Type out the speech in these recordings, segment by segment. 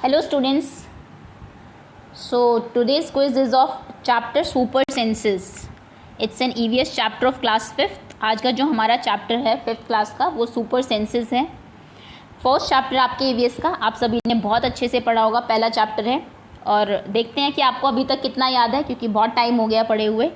Hello students. So today's quiz is of chapter super senses. It's an EVS chapter of class 5th. आज का जो हमारा chapter है 5th class का वो सुपर सेंसेस है. फर्स्ट चैप्टर आपके EVS का आप सभी ने बहुत अच्छे से पढ़ा होगा, पहला चैप्टर है. और देखते हैं कि आपको अभी तक कितना याद है, क्योंकि बहुत टाइम हो गया पढ़े हुए.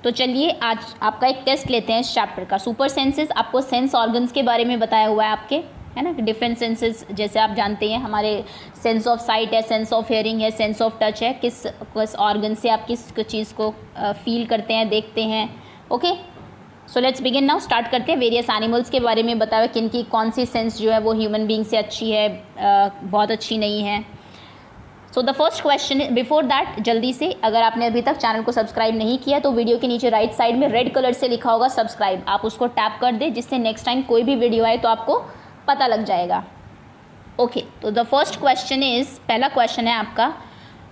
तो चलिए आज आपका एक टेस्ट लेते हैं इस चैप्टर का. सुपर सेंसेस आपको सेंस ऑर्गन्स के बारे में बताया हुआ है आपके, है ना. डिफरेंट सेंसेस जैसे आप जानते हैं, हमारे सेंस ऑफ साइट है, सेंस ऑफ हेयरिंग है, सेंस ऑफ टच है. किस ऑर्गन से आप किस चीज़ को फील करते हैं, देखते हैं. Okay, so let's begin now. Start करते हैं. वेरियस एनिमल्स के बारे में बताया, किन की कौन सी सेंस जो है वो ह्यूमन बींग से अच्छी है, बहुत अच्छी नहीं है. So the first question, before that जल्दी से, अगर आपने अभी तक चैनल को सब्सक्राइब नहीं किया तो वीडियो के नीचे राइट साइड में रेड कलर से लिखा होगा सब्सक्राइब, आप उसको टैप कर दें, जिससे नेक्स्ट टाइम कोई भी वीडियो आए तो आपको पता लग जाएगा. ओके, तो द फर्स्ट क्वेश्चन इज, पहला क्वेश्चन है आपका,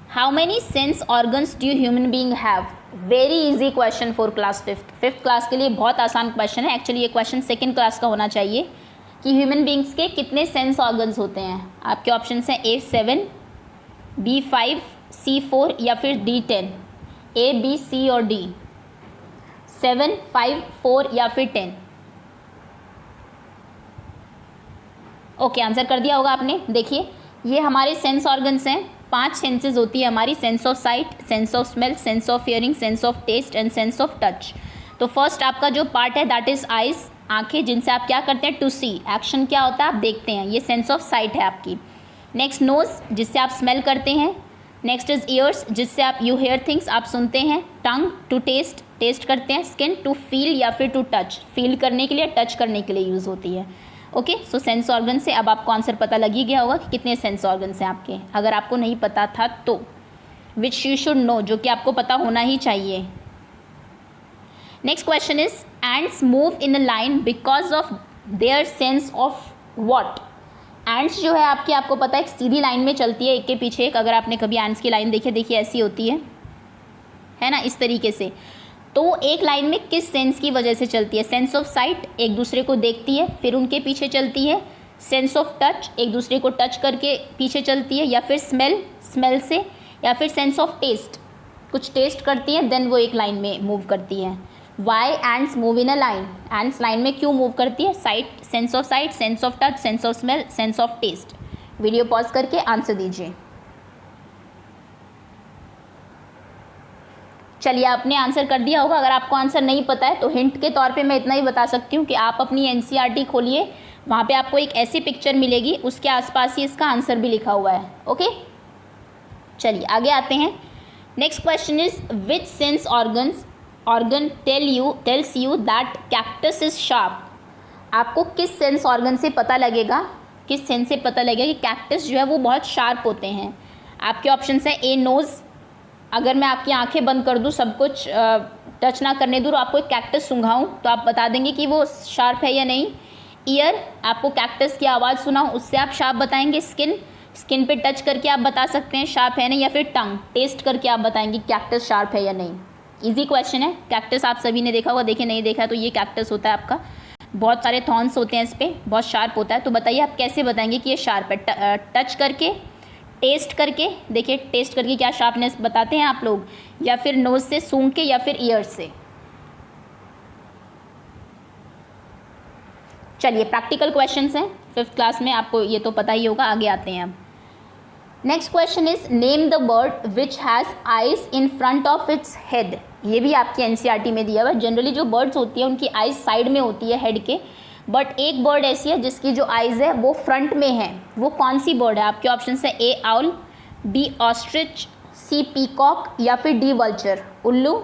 how many sense organs do human being have. Very easy question for class 5th class के लिए बहुत आसान क्वेश्चन है. एक्चुअली ये क्वेश्चन सेकेंड क्लास का होना चाहिए कि ह्यूमन बींग्स के कितने सेंस ऑर्गन्स होते हैं. आपके ऑप्शन हैं A7, B5, C4 या फिर D10. A, B, C और D. 7, 5, 4 या फिर 10. ओके, आंसर कर दिया होगा आपने. देखिए, ये हमारे सेंस ऑर्गन्स हैं. 5 सेंसेस होती है हमारी: sense of sight, sense of smell, sense of hearing, sense of taste and sense of touch. तो फर्स्ट आपका जो पार्ट है दैट इज आइज, आंखें, जिनसे आप क्या करते हैं, टू सी. एक्शन क्या होता है, आप देखते हैं. ये सेंस ऑफ साइट है आपकी. नेक्स्ट नोज, जिससे आप स्मेल करते हैं. नेक्स्ट इज ईयर्स, जिससे आप यू हेयर थिंग्स, आप सुनते हैं. टंग, टू टेस्ट, टेस्ट करते हैं. स्किन, टू फील या फिर टू टच, फील करने के लिए, टच करने के लिए यूज़ होती है. ओके, सो सेंस ऑर्गन से अब आपको आंसर पता लग ही गया होगा कि कितने सेंस ऑर्गन्स हैं आपके. अगर आपको नहीं पता था तो, विच यू शुड नो, जो कि आपको पता होना ही चाहिए. Next question is, ends move in a line because of their sense of what. Ends जो है आपकी, आपको पता है, एक सीधी लाइन में चलती है, एक के पीछे एक. अगर आपने कभी एंड्स की लाइन देखी, देखिए ऐसी होती है ना, इस तरीके से. तो एक लाइन में किस सेंस की वजह से चलती है? सेंस ऑफ साइट, एक दूसरे को देखती है फिर उनके पीछे चलती है. सेंस ऑफ टच, एक दूसरे को टच करके पीछे चलती है. या फिर स्मेल, स्मेल से. या फिर सेंस ऑफ टेस्ट, कुछ टेस्ट करती है देन वो एक लाइन में मूव करती है. Why ants move in a line. Ants line में क्यों मूव करती है? Sight, sense of sight, sense of touch, sense of smell, sense of taste. Video pause करके आंसर दीजिए. चलिए, आपने आंसर कर दिया होगा. अगर आपको आंसर नहीं पता है तो हिंट के तौर पे मैं इतना ही बता सकती हूँ कि आप अपनी NCERT खोलिए, वहाँ पे आपको एक ऐसी पिक्चर मिलेगी, उसके आसपास ही इसका आंसर भी लिखा हुआ है. ओके, चलिए आगे आते हैं. Next question is, which sense organ tells you that cactus is sharp. आपको किस सेंस ऑर्गन से पता लगेगा, किस सेंस से पता लगेगा कि कैक्टस जो है वो बहुत शार्प होते हैं. आपके ऑप्शन हैं A, नोज़. अगर मैं आपकी आंखें बंद कर दूं, सब कुछ टच ना करने दूं, आपको एक कैक्टस सूंघाऊं तो आप बता देंगे कि वो शार्प है या नहीं. ईयर, आपको कैक्टस की आवाज़ सुनाऊं, उससे आप शार्प बताएंगे. स्किन, स्किन पे टच करके आप बता सकते हैं शार्प है नहीं. या फिर टंग, टेस्ट करके आप बताएंगे कैक्टस शार्प है या नहीं. इजी क्वेश्चन है. कैक्टस आप सभी ने देखा होगा, देखिए नहीं देखा है तो ये कैक्टस होता है आपका. बहुत सारे थॉर्न्स होते हैं इस पर, बहुत शार्प होता है. तो बताइए आप कैसे बताएंगे कि ये शार्प है? टच करके, टेस्ट करके. देखिए टेस्ट करके क्या शार्पनेस बताते हैं आप लोग, या फिर नोज़ से सूंघ के, या फिर ईयर से. चलिए, प्रैक्टिकल क्वेश्चंस हैं 5th क्लास में, आपको ये तो पता ही होगा. आगे आते हैं अब. Next question is, name the bird which has eyes in front of its head. ये भी आपकी NCERT में दिया हुआ है. जनरली जो बर्ड्स होती है उनकी आइज साइड में होती है हेड के, बट एक बर्ड ऐसी है जिसकी जो आइज़ है वो फ्रंट में है. वो कौन सी बर्ड है? आपके ऑप्शन है A, owl, B, ostrich, C, peacock या फिर D, वल्चर. उल्लू,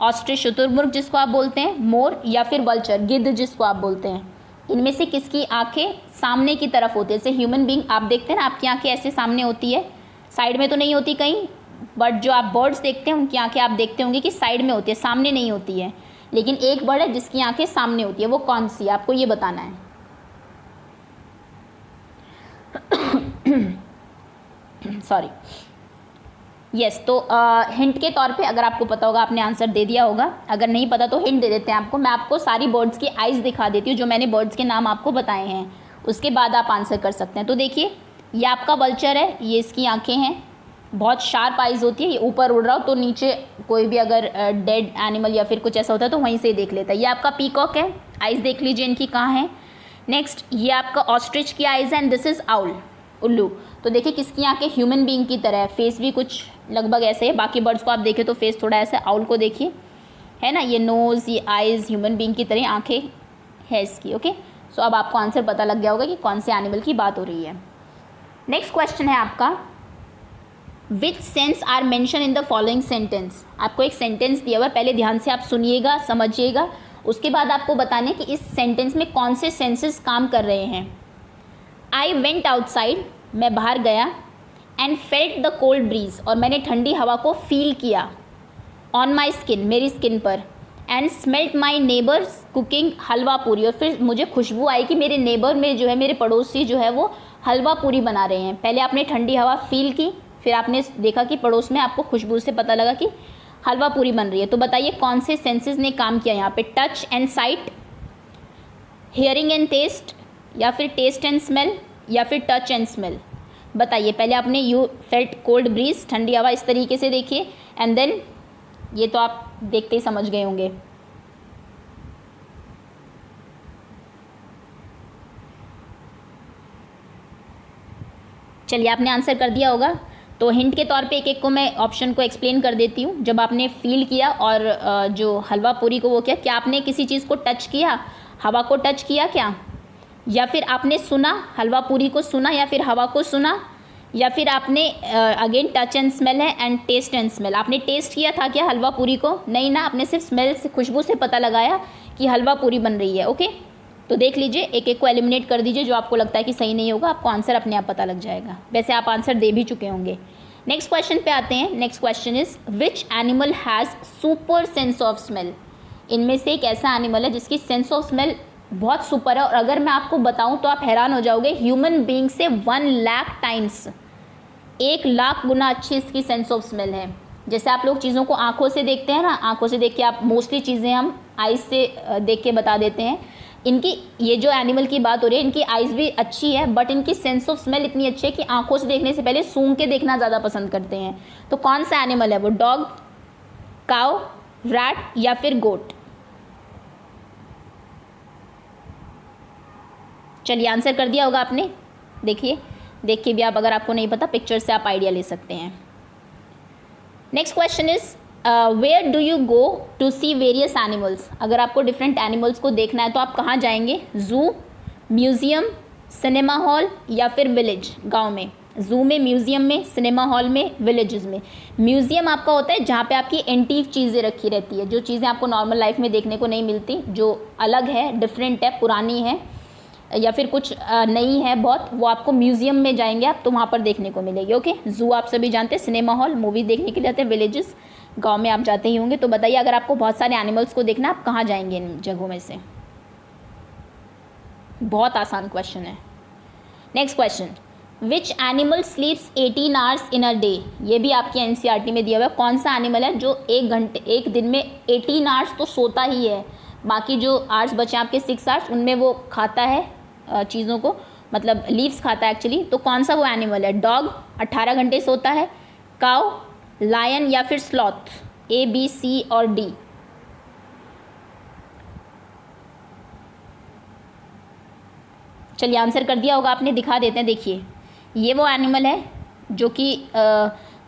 ऑस्ट्रिच शुतुरमुर्ग जिसको आप बोलते हैं, मोर, या फिर वल्चर गिद्ध जिसको आप बोलते हैं. इनमें से किसकी आंखें सामने की तरफ होती है? जैसे ह्यूमन बींग आप देखते हैं ना, आपकी आंखें ऐसे सामने होती है, साइड में तो नहीं होती कहीं. बट जो आप बर्ड्स देखते हैं उनकी आंखें आप देखते होंगे कि साइड में होती है, सामने नहीं होती है. लेकिन एक बर्ड है जिसकी आंखें सामने होती है, वो कौन सी है? आपको ये बताना है. Sorry, yes. तो हिंट के तौर पे, अगर आपको पता होगा आपने आंसर दे दिया होगा, अगर नहीं पता तो हिंट दे देते हैं आपको. मैं आपको सारी बर्ड्स की आइज़ दिखा देती हूँ जो मैंने बर्ड्स के नाम आपको बताए हैं, उसके बाद आप आंसर कर सकते हैं. तो देखिए, ये आपका वल्चर है, ये इसकी आंखें हैं, बहुत शार्प आइज़ होती है, ये ऊपर उड़ रहा हो तो नीचे कोई भी अगर डेड एनिमल या फिर कुछ ऐसा होता है तो वहीं से देख लेता है। ये आपका पीकॉक है, आइज़ देख लीजिए इनकी कहाँ है। नेक्स्ट ये आपका ऑस्ट्रिच की आइज़ है एंड दिस इज़ आउल, उल्लू। तो देखिए किसकी आंखें ह्यूमन बीइंग की तरह है, फेस भी कुछ लगभग ऐसे है, बाकी बर्ड्स को आप देखें तो फेस थोड़ा ऐसे, आउल को देखिए है ना, ये नोज़, ये आइज़ ह्यूमन बीइंग की तरह आंखें है इसकी। ओके, सो अब आपको आंसर पता लग गया होगा कि कौन से एनिमल की बात हो रही है। नेक्स्ट क्वेश्चन है आपका, which sense are mention in the following sentence. आपको एक सेंटेंस दिया हुआ है, पहले ध्यान से आप सुनिएगा, समझिएगा, उसके बाद आपको बताने कि इस सेंटेंस में कौन से सेंसेस काम कर रहे हैं। आई वेंट आउटसाइड, मैं बाहर गया, and felt the cold breeze, और मैंने ठंडी हवा को फील किया, ऑन माई स्किन, मेरी स्किन पर, and smelt my neighbours cooking halwa puri, और फिर मुझे खुशबू आई कि मेरे नेबर में जो है, मेरे पड़ोसी जो है वो हलवा पूरी बना रहे हैं। पहले आपने ठंडी हवा फील की, फिर आपने देखा कि पड़ोस में, आपको खुशबू से पता लगा कि हलवा पूरी बन रही है। तो बताइए कौन से सेंसेस ने काम किया यहाँ पे, touch and sight, hearing and taste, या फिर टेस्ट एंड स्मेल, या फिर टच एंड स्मेल। बताइए, पहले आपने यू फेल्ट कोल्ड ब्रीज, ठंडी हवा इस तरीके से देखिए, एंड देन ये तो आप देखते ही समझ गए होंगे। चलिए आपने आंसर कर दिया होगा, तो हिंट के तौर पे एक एक को मैं ऑप्शन को एक्सप्लेन कर देती हूँ। जब आपने फील किया और जो हलवा पूरी को वो किया, क्या आपने किसी चीज़ को टच किया, हवा को टच किया क्या, या फिर आपने सुना, हलवा पूरी को सुना, या फिर हवा को सुना, या फिर आपने अगेन टच एंड स्मेल है एंड टेस्ट एंड स्मेल, आपने टेस्ट किया था क्या हलवा पूरी को, नहीं ना, आपने सिर्फ स्मेल से, खुशबू से पता लगाया कि हलवा पूरी बन रही है। ओके, तो देख लीजिए, एक एक को एलिमिनेट कर दीजिए, जो आपको लगता है कि सही नहीं होगा, आपको आंसर अपने आप पता लग जाएगा। वैसे आप आंसर दे भी चुके होंगे। नेक्स्ट क्वेश्चन पे आते हैं। Next question is, which animal has super sense of smell. इनमें से एक ऐसा एनिमल है जिसकी सेंस ऑफ स्मेल बहुत सुपर है, और अगर मैं आपको बताऊं तो आप हैरान हो जाओगे, ह्यूमन बीइंग से 1,00,000 टाइम्स, 1,00,000 गुना अच्छी इसकी सेंस ऑफ स्मेल है। जैसे आप लोग चीज़ों को आंखों से देखते हैं ना, आंखों से देख के आप मोस्टली चीज़ें हम आइज़ से देख के बता देते हैं, इनकी, ये जो एनिमल की बात हो रही है, इनकी आइज़ भी अच्छी है, बट इनकी सेंस ऑफ स्मेल इतनी अच्छी है कि आंखों से देखने से पहले सूंघ के देखना ज़्यादा पसंद करते हैं। तो कौन सा एनिमल है वो, डॉग, काउ, रैट, या फिर गोट। चलिए आंसर कर दिया होगा आपने, देखिए, देख के भी आप, अगर आपको नहीं पता, पिक्चर से आप आइडिया ले सकते हैं। Next question is, where do you go to see various animals. अगर आपको डिफरेंट एनिमल्स को देखना है तो आप कहाँ जाएंगे, जू, म्यूज़ियम, सिनेमा हॉल, या फिर विलेज, गांव में। जू में, म्यूज़ियम में, सिनेमा हॉल में, विलेजेस में। म्यूज़ियम आपका होता है जहाँ पे आपकी एंटीक चीज़ें रखी रहती है, जो चीज़ें आपको नॉर्मल लाइफ में देखने को नहीं मिलती, जो अलग है, डिफरेंट है, पुरानी है, या फिर कुछ नई है बहुत, वो आपको म्यूज़ियम में जाएंगे आप तो वहाँ पर देखने को मिलेगी। ओके, जू आप सभी जानते हैं, सिनेमा हॉल मूवी देखने के लिए जाते हैं, विलेजेस गांव में आप जाते ही होंगे। तो बताइए, अगर आपको बहुत सारे एनिमल्स को देखना, आप कहाँ जाएंगे इन जगहों में से। बहुत आसान क्वेश्चन है। Next question, which animal स्लीप्स 18 hours in a day. ये भी आपकी एनसीईआरटी में दिया हुआ है। कौन सा एनिमल है जो एक दिन में 18 आवर्स तो सोता ही है, बाकी जो आवर्स बचे आपके 6 आवर्स, उनमें वो खाता है चीज़ों को, मतलब लीव्स खाता है एक्चुअली। तो कौन सा वो एनिमल है, डॉग 18 घंटे सोता है, काउ, लायन, या फिर स्लॉथ, A, B, C और D। चलिए आंसर कर दिया होगा आपने, दिखा देते हैं। देखिए, ये वो एनिमल है जो कि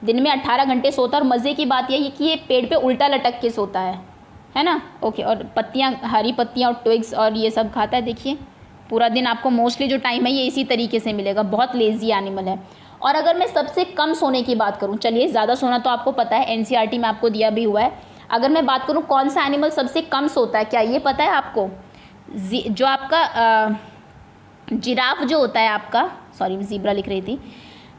दिन में 18 घंटे सोता है, और मज़े की बात यह है कि ये पेड़ पे उल्टा लटक के सोता है ना। ओके, और पत्तियाँ, हरी पत्तियाँ और ट्विग्स और ये सब खाता है। देखिए, पूरा दिन आपको मोस्टली जो टाइम है ये इसी तरीके से मिलेगा। बहुत लेज़ी एनिमल है। और अगर मैं सबसे कम सोने की बात करूं, चलिए ज़्यादा सोना तो आपको पता है, एनसीईआरटी में आपको दिया भी हुआ है। अगर मैं बात करूं कौन सा एनिमल सबसे कम सोता है, क्या ये पता है आपको? जो आपका जिराफ जो होता है आपका, सॉरी मैं ज़ीब्रा लिख रही थी,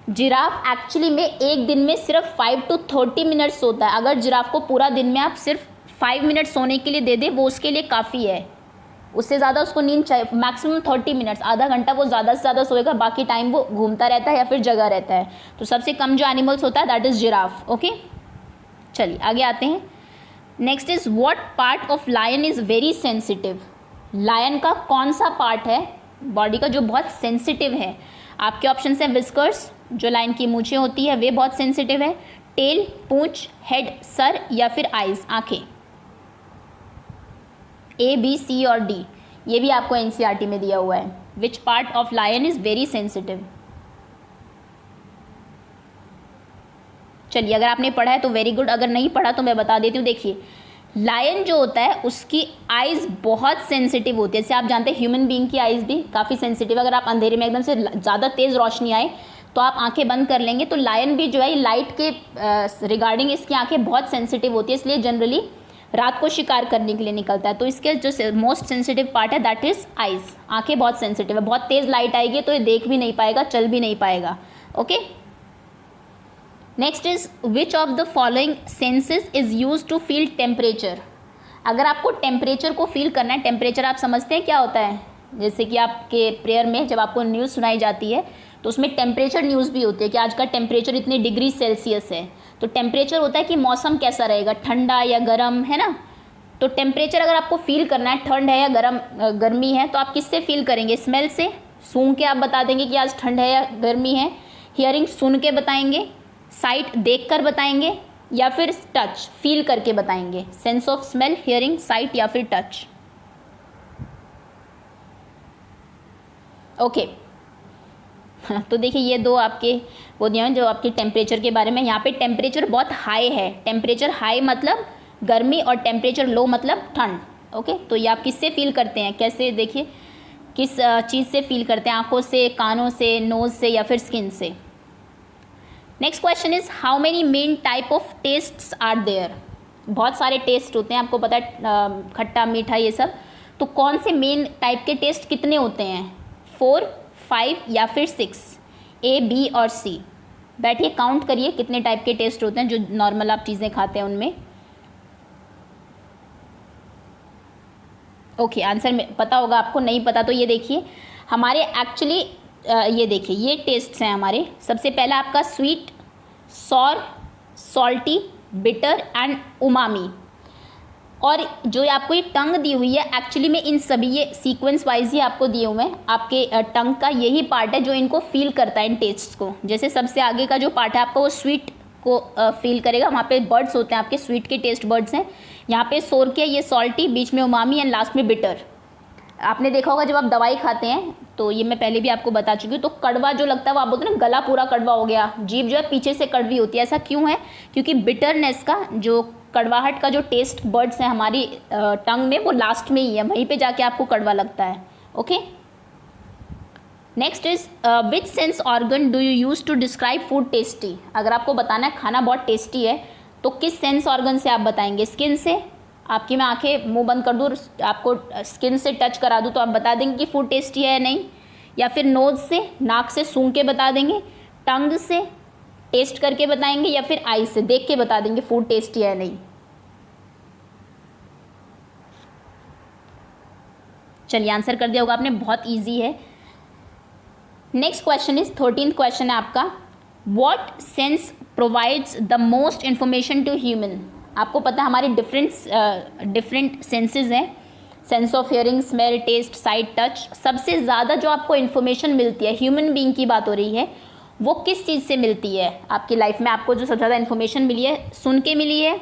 जिराफ एक्चुअली में एक दिन में सिर्फ 5 to 30 मिनट्स सोता है। अगर जिराफ को पूरा दिन में आप सिर्फ 5 मिनट सोने के लिए दे दे, वो उसके लिए काफ़ी है। उससे ज़्यादा उसको नींद चाहिए, मैक्सिमम 30 मिनट्स, आधा घंटा वो ज़्यादा से ज़्यादा सोएगा, बाकी टाइम वो घूमता रहता है या फिर जगा रहता है। तो सबसे कम जो एनिमल्स होता है दैट इज़ जिराफ। ओके, चलिए आगे आते हैं। Next is, what part of lion is very sensitive. Lion का कौन सा पार्ट है बॉडी का जो बहुत सेंसिटिव है। आपके ऑप्शन है विस्कर्स, जो लाइन की मूछें होती है वे बहुत सेंसिटिव है, टेल, पूंछ, हेड, सर, या फिर आइज, आंखें। ए, बी, सी और डी, ये भी आपको एनसीईआरटी में दिया हुआ है। Which part of lion is very sensitive? चलिए, अगर आपने पढ़ा है तो वेरी गुड, अगर नहीं पढ़ा तो मैं बता देती हूँ। देखिए, लायन जो होता है उसकी आइज़ बहुत सेंसिटिव होती है। जैसे आप जानते हैं ह्यूमन बीइंग की आइज़ भी काफ़ी सेंसिटिव है। अगर आप अंधेरे में एकदम से ज़्यादा तेज़ रोशनी आए तो आप आंखें बंद कर लेंगे। तो लायन भी जो है लाइट के रिगार्डिंग इसकी आंखें बहुत सेंसिटिव होती है, इसलिए जनरली रात को शिकार करने के लिए निकलता है। तो इसके जो मोस्ट सेंसिटिव पार्ट है दैट इज़ आइज़, आंखें बहुत सेंसिटिव है। बहुत तेज़ लाइट आएगी तो ये देख भी नहीं पाएगा, चल भी नहीं पाएगा। Okay, next is which of the following senses is use to feel temperature? अगर आपको टेम्परेचर को फील करना है, टेम्परेचर आप समझते हैं क्या होता है? जैसे कि आपके प्रेयर में जब आपको न्यूज़ सुनाई जाती है तो उसमें टेम्परेचर न्यूज़ भी होती है कि आज का टेम्परेचर इतने डिग्री सेल्सियस है। तो टेम्परेचर होता है कि मौसम कैसा रहेगा, ठंडा या गर्म, है ना। तो टेम्परेचर अगर आपको फील करना है, ठंड है या गर्मी है, तो आप किससे फील करेंगे? स्मेल से, सूंघ के आप बता देंगे कि आज ठंड है या गर्मी है। हियरिंग, सुन के बताएंगे। साइट, देख कर बताएंगे। या फिर टच, फील करके बताएंगे। Sense of smell, hearing, site या फिर टच। ओके, तो देखिए ये दो आपके वो दिए हैं जो आपके टेम्परेचर के बारे में। यहाँ पे टेम्परेचर बहुत हाई है, टेम्परेचर हाई मतलब गर्मी और टेम्परेचर लो मतलब ठंड। ओके, तो ये आप किससे फील करते हैं, कैसे? देखिए किस चीज़ से फील करते हैं, आंखों से, कानों से, नोज़ से या फिर स्किन से। Next question is how many main type of tests are there? बहुत सारे टेस्ट होते हैं, आपको पता है, खट्टा मीठा ये सब। तो कौन से मेन टाइप के टेस्ट कितने होते हैं? 4, 5 या फिर 6? ए, बी और सी। बैठिए काउंट करिए कितने टाइप के टेस्ट होते हैं जो नॉर्मल आप चीज़ें खाते हैं उनमें। ओके, आंसर में पता होगा आपको, नहीं पता तो ये देखिए हमारे एक्चुअली ये देखिए ये टेस्ट्स हैं हमारे। सबसे पहला आपका sweet, sour, salty, bitter and umami. और जो आपको ये टंग दी हुई है एक्चुअली में इन सभी ये सीक्वेंस वाइज ही आपको दिए हुए हैं। आपके टंग का यही पार्ट है जो इनको फील करता है इन टेस्ट्स को। जैसे सबसे आगे का जो पार्ट है आपका वो स्वीट को फील करेगा, वहाँ पे बर्ड्स होते हैं आपके, स्वीट के टेस्ट बर्ड्स हैं। यहाँ पे सोर के, ये सॉल्टी, बीच में उमामी एंड लास्ट में बिटर। आपने देखा होगा जब आप दवाई खाते हैं तो ये मैं पहले भी आपको बता चुकी हूँ, तो कड़वा जो लगता है वो आप बोलते हैं ना गला पूरा कड़वा हो गया, जीभ जो है पीछे से कड़वी होती है। ऐसा क्यों है? क्योंकि बिटरनेस का जो कड़वाहट का जो टेस्ट बर्ड्स हैं हमारी टंग में वो लास्ट में ही है, वहीं पे जाके आपको कड़वा लगता है। Okay, next is which sense organ do you use to describe food tasty? अगर आपको बताना है खाना बहुत टेस्टी है तो किस सेंस ऑर्गन से आप बताएंगे? स्किन से, आपकी मैं आंखें मुंह बंद कर दूँ, आपको स्किन से टच करा दूँ तो आप बता देंगे कि फूड टेस्टी है या नहीं? या फिर नोज़ से, नाक से सूंघ के बता देंगे, टंग से टेस्ट करके बताएंगे, या फिर आई से देख के बता देंगे फूड टेस्टी है या नहीं? चलिए आंसर कर दिया होगा आपने, बहुत इजी है। Next question is 13th question है आपका, what sense provides the most information to human? आपको पता है हमारे डिफरेंट सेंसेस हैं, sense of hearing, smell, taste, sight, touch. सबसे ज़्यादा जो आपको इन्फॉर्मेशन मिलती है, ह्यूमन बीइंग की बात हो रही है, वो किस चीज़ से मिलती है? आपकी लाइफ में आपको जो सबसे ज़्यादा इन्फॉर्मेशन मिली है, सुन के मिली है,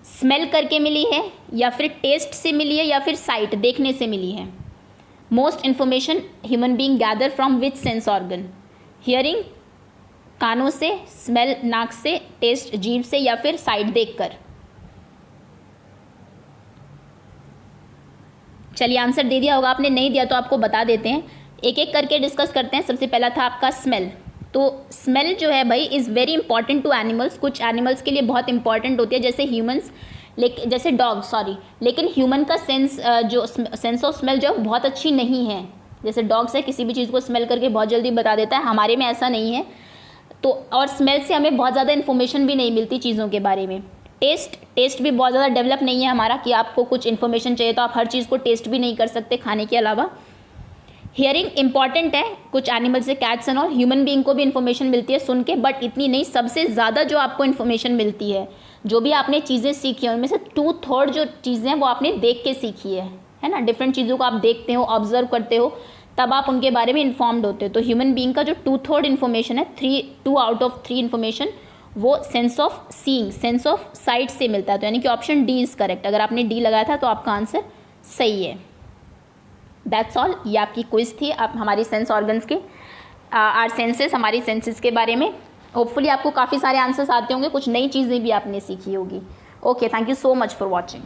स्मेल करके मिली है, या फिर टेस्ट से मिली है, या फिर साइट, देखने से मिली है? Most information human being gather from which sense organ? Hearing कानों से, स्मेल नाक से, टेस्ट जीभ से, या फिर साइट देखकर? चलिए आंसर दे दिया होगा आपने, नहीं दिया तो आपको बता देते हैं, एक एक करके डिस्कस करते हैं। सबसे पहला था आपका स्मेल। तो स्मेल जो है भाई is very important to animals, कुछ एनिमल्स के लिए बहुत इंपॉर्टेंट होती है, जैसे ह्यूमंस, लेकिन जैसे डॉग, सॉरी, लेकिन ह्यूमन का सेंस ऑफ स्मेल जो बहुत अच्छी नहीं है। जैसे डॉग्स है, किसी भी चीज़ को स्मेल करके बहुत जल्दी बता देता है, हमारे में ऐसा नहीं है। तो और स्मेल से हमें बहुत ज़्यादा इन्फॉर्मेशन भी नहीं मिलती चीज़ों के बारे में। टेस्ट भी बहुत ज़्यादा डेवलप नहीं है हमारा कि आपको कुछ इन्फॉर्मेशन चाहिए तो आप हर चीज़ को टेस्ट भी नहीं कर सकते खाने के अलावा। हियरिंग इंपॉर्टेंट है कुछ एनिमल्स से, cats and all. Human being को भी इन्फॉर्मेशन मिलती है सुन के, बट इतनी नहीं। सबसे ज़्यादा जो आपको इन्फॉर्मेशन मिलती है, जो भी आपने चीज़ें सीखी हैं, उनमें से 2/3 जो चीज़ें हैं वो आपने देख के सीखी है ना। डिफरेंट चीज़ों को आप देखते हो, ऑब्जर्व करते हो, तब आप उनके बारे में इन्फॉर्म्ड होते हो। तो ह्यूमन बीइंग का जो 2/3 इन्फॉर्मेशन है, 2 आउट ऑफ 3 इन्फॉर्मेशन वो sense of seeing, sense of site से मिलता है। तो यानी कि ऑप्शन डी इज़ करेक्ट। अगर आपने डी लगाया था तो आपका आंसर सही है। That's all. ये आपकी क्विज थी आप हमारी सेंस ऑर्गन्स के, आर सेंसेस, हमारी सेंसेस के बारे में। होपफुली आपको काफ़ी सारे आंसर्स आते होंगे, कुछ नई चीज़ें भी आपने सीखी होगी। Okay, thank you so much for watching.